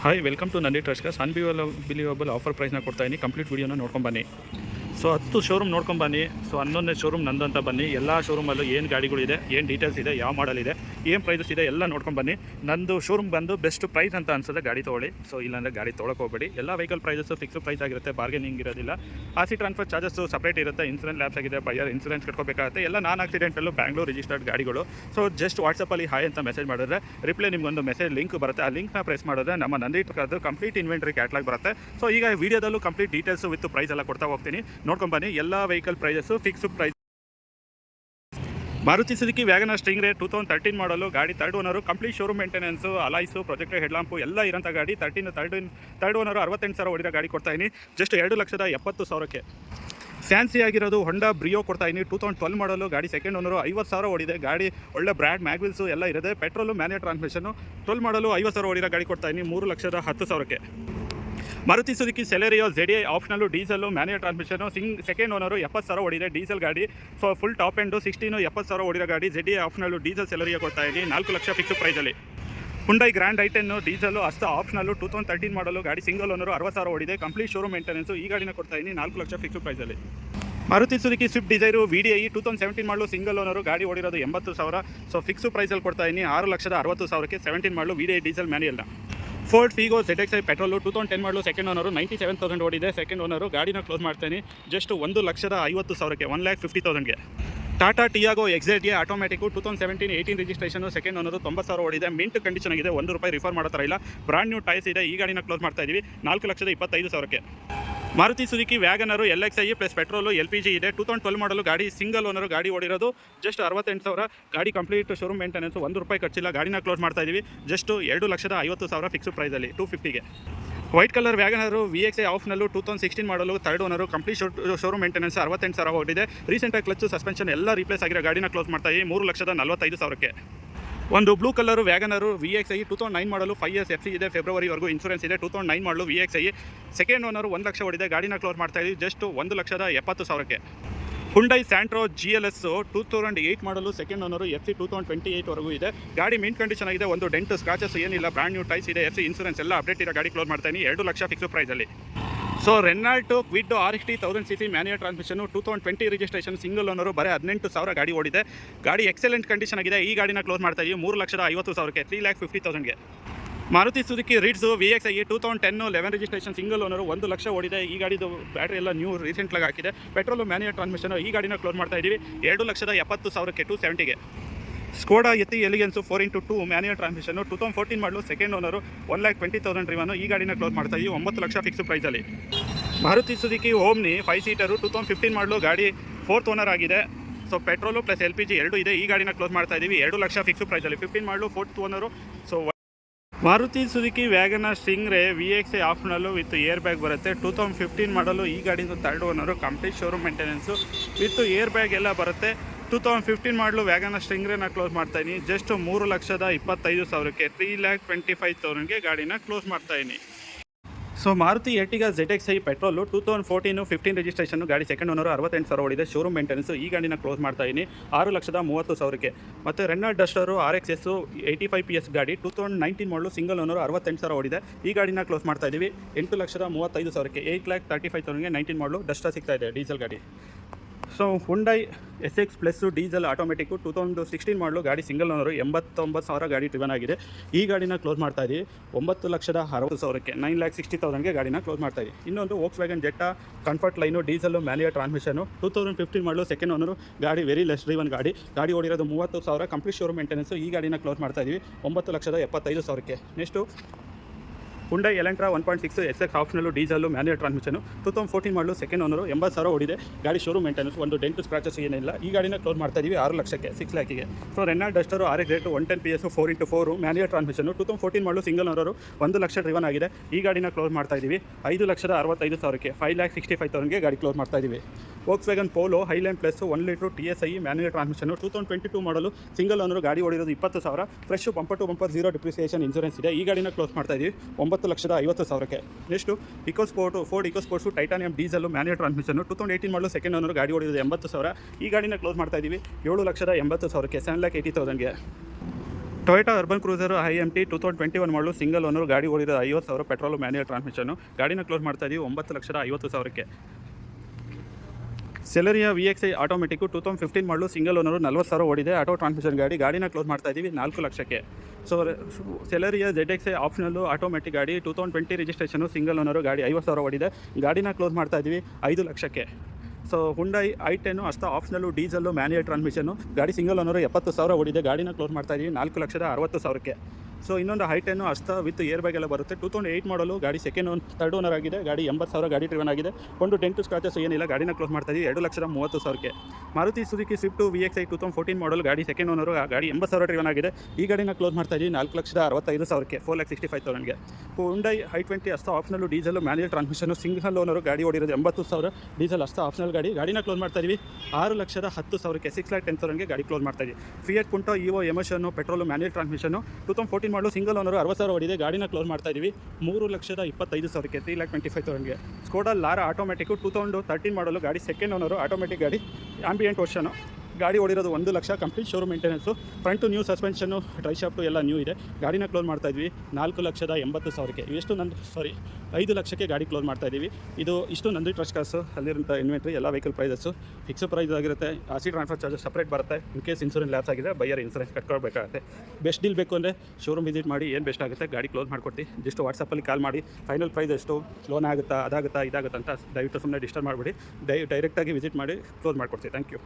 Hi welcome to Nandi ಟ್ರಸ್ಕರ್ಸ್ unbelievable offer ಪ್ರೈಸ್ನ ಕೊಡ್ತಾಯಿನಿ. ಕಂಪ್ಲೀಟ್ ವೀಡಿಯೋನ ನೋಡ್ಕೊಂಬನ್ನಿ. ಸೊ 10 ಶೋರೂಮ್ ನೋಡ್ಕೊಂಬನ್ನಿ. ಸೊ 11ನೇ ಶೋರೂಮ್ ನಂದು ಅಂತ ಬನ್ನಿ. ಎಲ್ಲ ಶೋರೂಮಲ್ಲೂ ಏನು ಗಾಡಿಗಳಿದೆ, ಏನು ಡೀಟೇಲ್ಸ್ ಇದೆ, ಯಾವ ಮಾಡಲ್ ಇದೆ, ಏನು ಪ್ರೈಸಸ್ ಇದೆ ಎಲ್ಲ ನೋಡ್ಕೊಂಬನ್ನಿ. ನಂದು ಶೋರೂಮ್ ಬಂದು ಬೆಸ್ಟ್ ಪ್ರೈಸ್ ಅಂತ ಅನ್ಸುತ್ತೆ ಗಾಡಿ ತೊಗೊಳ್ಳಿ. ಸೊ ಇಲ್ಲಾಂದರೆ ಗಾಡಿ ತೊಗೊಳಕ್ಕೆ ಹೋಗಬೇಡಿ. ಎಲ್ಲ ವೆಹಿಕಲ್ ಪ್ರೈಸಸ್ಸು ಫಿಕ್ಸ್ ಪ್ರೈಸ್ ಆಗಿರುತ್ತೆ, ಬಾರ್ಗೇನಿಂಗ್ ಇರೋದಿಲ್ಲ. ಆಸಿ ಟ್ರಾನ್ಸ್ಫರ್ ಚಾರ್ಜಸ್ಸು ಸಪ್ರೇಟ್ ಇರುತ್ತೆ. ಇನ್ಸೂರೆನ್ಸ್ ಲ್ಯಾಪ್ಸ್ ಆಗಿದೆ, ಬೈಯರ್ ಇನ್ಸೂರೆನ್ಸ್ ಕಟ್ಕೋಬೇಕಾಗುತ್ತೆ. ಎಲ್ಲ ನಾನ್ ಆಕ್ಸಿಡೆಂಟಲ್ಲೂ ಬ್ಯಾಂಗ್ಳೂರ್ ರಿಜಿಸ್ಟರ್ಡ್ ಗಾಡಿಗಳು. ಸೊ ಜಸ್ಟ್ ವಾಟ್ಸಪ್ಪಲ್ಲಿ ಹಾಯ್ ಅಂತ ಮೆಸೇಜ್ ಮಾಡಿದ್ರೆ ರಿಪ್ಲೈ ನಿಮ್ಗೊಂದು ಮೆಸೇಜ್ ಲಿಂಕ್ ಬರುತ್ತೆ. ಆ ಲಿಂಕ್ನ ಪ್ರೆಸ್ ಮಾಡಿದ್ರೆ ನಮ್ಮ ನಂದಿ ಟ್ರಸ್ಕರ್ದು ಕಂಪ್ಲೀಟ್ ಇನ್ವೆಂಟರಿ ಕ್ಯಾಟ್ಲಾಗ್ ಬರುತ್ತೆ. ಸೊ ಈಗ ವೀಡಿಯೋದಲ್ಲೂ ಕಂಪ್ಲೀಟ್ ಡೀಟೇಲ್ಸು ವಿತ್ ಪ್ರೈಸ್ ಎಲ್ಲ ಕೊಡ್ತಾ ಹೋಗ್ತೀನಿ, ನೋಡ್ಕೊಂಬನ್ನಿ. ಎಲ್ಲ vehicle prices fix price. Maruti Suzuki Wagon R ಸ್ಟಿಂಗ್ರೆ 2013 ಮಾಡಲು ಗಾಡಿ third owner, complete showroom maintenance, alloys, projector headlamp ಎಲ್ಲ ಇರೋಂಥ ಗಾಡಿ. ಥರ್ಡ್ ಓನರು 68,000 ಹೊಡಿರೋ ಗಾಡಿ ಕೊಡ್ತಾಯಿನಿ ಜಸ್ಟ್ 2,70,000ಕ್ಕೆ. ಫ್ಯಾನ್ಸಿ ಆಗಿರೋದು ಹೊಂಡಾ ಬ್ರಿಯೋ ಕೊಡ್ತಾಯಿನಿ 2012 ಮಾಡಲು ಗಾಡಿ. ಸೆಕೆಂಡ್ ಓನರು 50,000 ಓಡಿದೆ ಗಾಡಿ. ಒಳ್ಳೆ ಬ್ರ್ಯಾಂಡ್ ಮ್ಯಾಗ್ವಿಲ್ಸು ಎಲ್ಲ ಇರುತ್ತೆ. Petrol manual transmission. 12 ಮಾಡಲು 50,000 ಓಡಿರೋ ಗಾಡಿ ಕೊಡ್ತಾಯಿನಿ 3,10,000ಕ್ಕೆ. Maruti Suzuki Celerio ZDI optional, diesel, manual transmission. Second owner 70,000 ಓಡಿದೆ ಡೀಸೆಲ್ ಗಾಡಿ. ಸೊ ಫುಲ್ ಟಾಪ್ ಎಂಡು 70,000 ಓಡಿರೋ ಗಾಡಿ. ZDI ಆಪ್ಷನಲ್ಲು ಡೀಸೆಲ್ ಸೆಲೆರಿಯೋ ಕೊಡ್ತಾಯಿದ್ದೀನಿ 4 ಲಕ್ಷ ಫಿಕ್ಸ್ ಪ್ರೈಸಲ್ಲಿ. Hyundai grand i ten diesel Asta optional 2013 ಮಾಡಲು ಗಾಡಿ. ಸಿಂಗಲ್ ಓನರು 60,000 ಓಡಿದೆ, ಕಂಪ್ಲೀಟ್ ಶೋರೂಮ್ ಮೇಂಟೆನೆನ್ಸು. ಈ ಗಾಡಿನ ಕೊಡ್ತಾಯಿದ್ದೀನಿ 4 ಲಕ್ಷ ಫಿಕ್ಸ್ ಪ್ರೈಸಲ್ಲಿ. Maruti Suzuki Swift Dzire VDI 2017 ಮಾಡಲು, ಸಿಂಗಲ್ ಓನರು ಗಾಡಿ ಓಡಿರೋದು 80,000. ಸೊ ಫಿಕ್ಸು ಪ್ರೈಸಲ್ಲಿ ಕೊಡ್ತಾಯಿದ್ದೀನಿ 6,60,000ಕ್ಕೆ. 17 ಮಾಡಲು VDI ಡೀಸೆಲ್ ಮ್ಯಾನ್ಯಲ್ನ. Ford Figo ZXi petrol 2010 model, second owner 97,000 ಓಡಿದೆ. ಸೆಕೆಂಡ್ ಓನರು ಗಾಡಿನ ಕ್ಲೋಸ್ ಮಾಡ್ತೀನಿ ಜಸ್ಟ್ 1,50,000ಕ್ಕೆ, 1,50,000ಗೆ. Tata Tiago XZA automatic 2017-18 registration. Second owner 90,000 ಓಡಿದೆ. ಮಿಂಟ್ ಕಂಡೀಷನ್ ಆಗಿದೆ, ₹1 ರಿಫರ್ ಮಾಡೋ ಥರ ಇಲ್ಲ. ಬ್ರಾಂಡ್ ನ್ಯೂ ಟೈರ್ಸ್ ಇದೆ. ಈ ಗಾಡಿನ ಕ್ಲೋಸ್ ಮಾಡ್ತಾ ಇದ್ದೀವಿ 4,25,000ಕ್ಕೆ. Maruti Suzuki Wagon R LXi plus petrol LPG ಇದೆ. 2012 ಮಾಡಲು ಗಾಡಿ. ಸಿಂಗಲ್ ಓನರು ಗಾಡಿ ಓಡಿರೋದು ಜಸ್ಟ್ 68,000. ಗಾಡಿ ಕಂಪ್ಲೀಟ್ ಶೋರೂಮ್ ಮೇಂಟೆನೆನ್ಸು, ₹1 ಖರ್ಚಿಲ್ಲ. ಗಾಡಿನ ಕ್ಲೋಸ್ ಮಾಡ್ತಾ ಇದ್ದೀವಿ ಜಸ್ಟ್ 2,50,000 ಫಿಕ್ಸ್ ಪ್ರೈಸಲ್ಲಿ 250ಗೆ. ವೈಟ್ ಕಲರ್ ವ್ಯಾಗನರು VXi ಆಫ್ನಲ್ಲೂ 2016 model, third owner, complete showroom maintenance 68,000 ಓಡಿದೆ. ರೀಸೆಂಟಾಗಿ ಕ್ಲಚ್ಚು ಸಸ್ಪೆನ್ಷನ್ ಎಲ್ಲ ರೀಪ್ಲೇಸ್ ಆಗಿರೋ ಗಾಡಿನ ಕ್ಲೋಸ್ ಮಾಡ್ತಾ ಇದ್ದೀವಿ 3,45,000ಕ್ಕೆ. ಒಂದು ಬ್ಲೂ ಕಲರು ವ್ಯಾಗನರು VXi 2009 ಮಾಡಲು, 5 years FC ಇದೆ, ಫೆಬ್ರವರಿವರೆಗೂ ಇನ್ಸೂರೆನ್ಸ್ ಇದೆ. 2009 ಮಾಡಲು VXi. ಸೆಕೆಂಡ್ ಓನರು 1 ಲಕ್ಷ ಓಡಿದೆ. ಗಾಡಿನ ಕ್ಲೋಸ್ ಮಾಡ್ತಾ ಇದ್ದೀವಿ ಜಸ್ಟ್ 1,70,000ಕ್ಕೆ. ಹುಂಡೈ ಸ್ಯಾಂಟ್ರೋ GLS 2008 ಮಾಡಲು, ಸೆಕೆಂಡ್ ಓನರು FC 2028ವರೆಗೂ ಇದೆ. ಗಾಡಿ ಮಿಂಟ್ ಕಂಡೀಷನ್ ಆಗಿದೆ. ಒಂದು ಡೆಂಟ್ ಸ್ಕ್ರಾಚಸ್ ಏನಿಲ್ಲ, ಬ್ರಾಂಡ್ ನ್ಯೂ ಟೈರ್ಸ್ ಇದೆ. FC ಇನ್ಸೂರೆನ್ಸ್ ಎಲ್ಲ ಅಪ್ಡೇಟ್ ಇರೋ ಗಾಡಿ ಕ್ಲೋಸ್ ಮಾಡ್ತಾಯಿನಿ 2 ಲಕ್ಷ ಫಿಕ್ಸ್ ಪ್ರೈಸಲ್ಲಿ. So Renault Kwid RXT 1000cc manual transmission 2020 registration. Single owner ಬರೀ 18,000 ಗಾಡಿ ಓಡಿದೆ. ಗಾಡಿ ಎಕ್ಸಲೆಂಟ್ ಕಂಡೀಷನ್ ಆಗಿದೆ. ಈ ಗಾಡಿನ ಕ್ಲೋಸ್ ಮಾಡ್ತಾ ಇದ್ದೀವಿ 3,50,000ಕ್ಕೆ, 3,50,000ಗೆ. Maruti Suzuki ರಿಡ್ಸು VXi 2010 11 registration. Single owner 1 lakh ಓಡಿದೆ. ಈ ಗಾಡಿದು ಬ್ಯಾಟ್ರಿ ಎಲ್ಲ ನ್ಯೂ ರೀಸೆಂಟ್ಲಾಗಿ ಹಾಕಿದೆ. Petrol manual transmission. ಈ ಗಾಡಿನ ಕ್ಲೋಸ್ ಮಾಡ್ತಾ ಇದ್ದೀವಿ 2,70,000ಕ್ಕೆ, 270ಗೆ. ಸ್ಕೋಡಾ ಯತಿ ಎಲಿಗೆನ್ಸು 4x2 manual transmission 2014 model, second owner 1,20,000 ರಿವನು. ಈ ಗಾಡಿನ ಕ್ಲೋಸ್ ಮಾಡ್ತಾ ಇದ್ದೀವಿ 9 ಲಕ್ಷ ಫಿಕ್ಸ್ ಪ್ರೈಸಲ್ಲಿ. ಮಾರುತಿ ಸುಜುಕಿ ಓಮ್ನಿ 5 ಸೀಟರು 2015 ಮಾಡಲು, ಗಾಡಿ 4th ಓನರ್ ಆಗಿದೆ. ಸೊ ಪೆಟ್ರೋಲು ಪ್ಲಸ್ LPG ಎರಡೂ ಇದೆ. ಈ ಗಾಡಿನ ಕ್ಲೋಸ್ ಮಾಡ್ತಾ ಇದ್ದೀವಿ 2 ಲಕ್ಷ ಫಿಕ್ಸ್ ಪ್ರೈಸಲ್ಲಿ. 15 model, 4th owner. So Maruti Suzuki Wagon R Stingray VXi optional with air bag ಬರುತ್ತೆ. 2015 ಮಾಡಲು. ಈ ಗಾಡಿದು third owner, complete showroom maintenance with air bag ಎಲ್ಲ ಬರುತ್ತೆ. 2015 ಮಾಡಲು ವ್ಯಾಗನರ್ ಸ್ಟಿಂಗ್ರೆನ ಕ್ಲೋಸ್ ಮಾಡ್ತಾಯಿನಿ ಜಸ್ಟ್ 3,25,000ಕ್ಕೆ, 3,25,000ಗೆ ಗಾಡಿನ ಕ್ಲೋಸ್ ಮಾಡ್ತಾಯಿನಿ. So Maruti Ertiga ZXi petrol 2014-15 registration. ಗಾಡಿ ಸೆಕೆಂಡ್ ಓನರು 68,000 ಓಡಿದೆ. Showroom maintenance. ಈ ಗಾಡಿನ ಕ್ಲೋಸ್ ಮಾಡ್ತಾಯಿನಿ 6,30,000ಕ್ಕೆ. ಮತ್ತು ರೆನಾಲ್ಟ್ ಡಸ್ಟರು RXS 85 PS ಗಾಡಿ 2019 ಮಾಡಲು. ಸಿಂಗಲ್ ಓನರು 68,000 ಓಡಿದೆ. ಈ ಗಾಡಿನ ಕ್ಲೋಸ್ ಮಾಡ್ತಾ ಇದ್ದೀವಿ 8,35,000ಕ್ಕೆ, 8,35,000ಗೆ. 19 ಮಾಡಲು ಡಸ್ಟರ್ ಸಿಗ್ತಾ ಇದೆ ಡೀಸೆಲ್ ಗಾಡಿ. So Hyundai SX plus diesel automatic 2016 ಮಾಡಲು. ಗಾಡಿ ಸಿಂಗಲ್ ಓನರು 89,000 ಗಾಡಿ ಡ್ರಿವನ್ ಆಗಿದೆ. ಈ ಗಾಡಿನ ಕ್ಲೋಸ್ ಮಾಡ್ತಾ ಇದ್ದೀವಿ 9,60,000ಕ್ಕೆ, 9,60,000ಗೆ ಗಾಡಿನ ಕ್ಲೋಸ್ ಮಾಡ್ತಾ ಇದ್ದೀವಿ. ಇನ್ನೊಂದು Volkswagen Jetta comfort line diesel manual transmission 2015 model. Second owner. ಗಾಡಿ ವೆರಿ ಲೆಸ್ ಡ್ರಿವನ್ ಗಾಡಿ. ಗಾಡಿ ಓಡಿರೋದು 30,000, ಕಂಪ್ಲೀಟ್ ಶೋರೂಮ್ ಮೇಂಟೆನೆನ್ಸು. ಈ ಗಾಡಿನ ಕ್ಲೋಸ್ ಮಾಡ್ತಾ ಇದ್ದೀವಿ 9,75,000ಕ್ಕೆ. Next Hyundai Elantra 1.6 SX optional, diesel, manual transmission 2014 model. Second owner 80,000 ಓಡಿದೆ. ಗಾಡಿ ಶೋರೂಮ್ ಮೇಂಟೆನೆನ್ಸ್, ಒಂದು ಡೆಂಟ್ ಸ್ಕ್ರಾಚಸ್ ಏನಿಲ್ಲ. ಈ ಗಾಡಿನ ಕ್ಲೋಸ್ ಮಾಡ್ತಾ ಇದ್ದೀವಿ 6 ಲಕ್ಷಕ್ಕೆ, 6 ಲ್ಯಾಕಿಗೆ. So Renault Duster RX 110 PS 4x4 manual transmission 2014 model. Single owner 1 lakh driven ಆಗಿದೆ. ಈ ಗಾಡಿನ ಕ್ಲೋಸ್ ಮಾಡ್ತಾ ಇದ್ದೀವಿ 5,65,000ಕ್ಕೆ, 5,65,000ಗೆ ಗಾಡಿ ಕ್ಲೋಸ್ ಮಾಡ್ತಾ ಇದ್ದೀವಿ. Volkswagen Polo Highline plus 1 litre TSI manual transmission 2022 model. Single owner. ಗಾಡಿ ಓಡಿರೋದು 20,000. Fresh bumper to bumper, 0 depreciation insurance ಇದೆ. ಈ ಗಾಡಿನ ಕ್ಲೋಸ್ ಮಾಡ್ತಾ ಇದ್ದೀವಿ 9,50,000ಕ್ಕೆ. Next Ford EcoSports Titanium diesel manual transmission 2018 model. Second owner. ಗಾಡಿ ಓಡಿರೋದು 80,000. ಈ ಗಾಡಿನ ಕ್ಲೋಸ್ ಮಾಡ್ತಾ ಇದ್ದೀವಿ 7,80,000ಕ್ಕೆ, 7,80,000ಗೆ. Toyota Urban Cruiser IMT 2021 model single owner, ಗಾಡಿ ಓಡಿರೋ 50,000, ಪೆಟ್ರೋಲು, ಮ್ಯಾನ್ಯುಯಲ್ ಟ್ರಾನ್ಸ್ಮಿಷನ್ನು. ಗಾಡಿನ ಕ್ಲೋಸ್ ಮಾಡ್ತಾ ಇದ್ದೀವಿ 9,50,000ಕ್ಕೆ. ಸೆಲೆರಿಯಾ VXi ಆಟೋಮೆಟಿಕ್ಕು 2015 ಮಾಡಲು ಸಿಂಗಲ್ ಓನರು, 40,000 ಓಡಿದೆ, ಆಟೋ ಟ್ರಾನ್ಸ್ಮಿಷನ್ ಗಾಡಿನ ಕ್ಲೋಸ್ ಮಾಡ್ತಾ ಇದ್ದೀವಿ 4 ಲಕ್ಷಕ್ಕೆ. ಸೊ ಸೆಲೆರಿಯಾ ZXi ಆಪ್ಷನಲ್ಲು ಆಟೋಮೆಟಿಕ್ ಗಾಡಿ 2020 ರಿಜಿಸ್ಟ್ರೇಷನು, ಸಿಂಗಲ್ ಓನರು, ಗಾಡಿ 50,000 ಓಡಿದೆ, ಗಾಡಿನ ಕ್ಲೋಸ್ ಮಾಡ್ತಾ ಇದ್ದೀವಿ 5 ಲಕ್ಷಕ್ಕೆ. So Hyundai i10 Asta optional, diesel, manual transmission, ಗಾಡಿ ಸಿಂಗಲ್ ಓನರು, 70,000 ಓಡಿದೆ, ಗಾಡಿನ ಕ್ಲೋಸ್ ಮಾಡ್ತಾ ಇದ್ದೀವಿ 4,60,000ಕ್ಕೆ. ಸೊ ಇನ್ನೊಂದು i10 Aska with air bag ಎಲ್ಲ ಬರುತ್ತೆ, 2008 ಮಾಡಲು, ಗಾಡಿ ಥರ್ಡ್ ಓನರ್ ಆಗಿದೆ, ಗಾಡಿ 80,000 ಗಾಡಿ ಡ್ರಿವನ್ ಆಗಿದೆ, ಒಂದು ಡೆಂಟು ಸ್ಕ್ರಾಚಸ್ ಏನಿಲ್ಲ, ಗಾಡಿನ ಕ್ಲೋಸ್ ಮಾಡ್ತಾ ಇದ್ದೀವಿ 2,30,000ಕ್ಕೆ. ಮಾರುತಿ ಸುಜುಕಿ ಸ್ವಿಫ್ಟು VXi 2014 ಮಾಡಲು, ಗಾಡಿ ಸೆಕೆಂಡ್ ಓನರು, ಗಾಡಿ 80,000 ಡ್ರಿವನ್ ಆಗಿದೆ, ಈ ಗಾಡಿನ ಕ್ಲೋಸ್ ಮಾಡ್ತಾ ಇದ್ದೀವಿ 4,65,000ಕ್ಕೆ, 4,65,000ಗೆ. Hyundai i20 Asta optional, diesel, manual transmission, single owner, ಗಾಡಿ ಓಡಿರೋದು 80,000, ಡೀಸೆಲ್ ಅಸ್ತಾ ಆಪ್ಷನಲ್ ಗಾಡಿನ ಕ್ಲೋಸ್ ಮಾಡ್ತಾ ಇದ್ದೀವಿ 6,10,000ಕ್ಕೆ, 6,10,000ಗೆ ಗಾಡಿ ಕ್ಲೋಸ್ ಮಾಡ್ತಾ ಇದ್ದೀವಿ. Fiat Punto EVO emotion, petrol, manual transmission, 2014 model, single owner, 60,000 ಓಡಿದೆ, ಗಾಡಿನ ಕ್ಲೋಸ್ ಮಾಡ್ತಾ ಇದ್ದೀವಿ 3,25,000ಕ್ಕೆ, 3,25,000ಗೆ. ಸ್ಕೋಡಾ ಲಾರಾ ಆಟೋಮೆಟಿಕ್ಕು 2013 ಮಾಡಲು, ಗಾಡಿ ಸೆಕೆಂಡ್ ಓನರು, ಆಟೋಮೆಟಿಕ್ ಗಾಡಿ, ಆಂಬಿಯೆಂಟ್ ವರ್ಷನು, ಗಾಡಿ ಓಡಿರೋದು 1 lakh, complete showroom maintenance, front new, suspension, dry shaft ಎಲ್ಲ ನ್ಯೂ ಇದೆ, ಗಾಡಿನ ಕ್ಲೋಸ್ ಮಾಡ್ತಾ ಇದ್ವಿ 4,80,000ಕ್ಕೆ. ಇಷ್ಟು ನಂದು 5 ಲಕ್ಷಕ್ಕೆ ಗಾಡಿ ಕ್ಲೋಸ್ ಮಾಡ್ತಾ ಇದ್ದೀವಿ. ಇಷ್ಟು ನಂದು ಟ್ರಸ್ಟ್ ಕಾಸು, ಅಲ್ಲಿರೋಂಥ ಇನ್ವೆಂಟ್ರಿ, ಎಲ್ಲ ವೆಹಿಕಲ್ ಪ್ರೈಸಸ್ಸು ಫಿಕ್ಸ್ ಪ್ರೈಸ್ ಆಗಿರುತ್ತೆ. RC ಟ್ರಾನ್ಸ್ಫರ್ ಚಾರ್ಜಸ್ ಸಪ್ರೇಟ್ ಬರುತ್ತೆ. ಇನ್ ಕೇಸ್ ಇನ್ಸೂರೆನ್ಸ್ ಲ್ಯಾಪ್ಸ್ ಆಗಿದೆ, ಬೈಯರ್ ಇನ್ಸೂರೆನ್ಸ್ ಕಟ್ಕೊಳ್ಬೇಕಾಗುತ್ತೆ. ಬೆಸ್ಟ್ ಡೀಲ್ ಬೇಕು ಅಂದರೆ ಶೋರೂಮ್ ವಿಸಿಟ್ ಮಾಡಿ, ಏನು ಬೆಸ್ಟ್ ಆಗುತ್ತೆ ಗಾಡಿ ಕ್ಲೋಸ್ ಮಾಡಿಕೊಡ್ತೀವಿ. ಜಸ್ಟ್ ವಾಟ್ಸಪ್ಪಲ್ಲಿ ಕಾಲ್ ಮಾಡಿ ಫೈನಲ್ ಪ್ರೈಸ್ ಎಷ್ಟು, ಲೋನ್ ಆಗುತ್ತಾ, ಅದಾಗುತ್ತಾ, ಇದಾಗುತ್ತಾ ಅಂತ ದಯವಿಟ್ಟು ಸುಮ್ಮನೆ ಡಿಸ್ಟರ್ಬ್ ಮಾಡಿಬಿಡಿ. ಡೈರೆಕ್ಟಾಗಿ ವಿಸಿಟ್ ಮಾಡಿ ಕ್ಲೋಸ್ ಮಾಡಿಕೊಡ್ತೀವಿ. Thank you.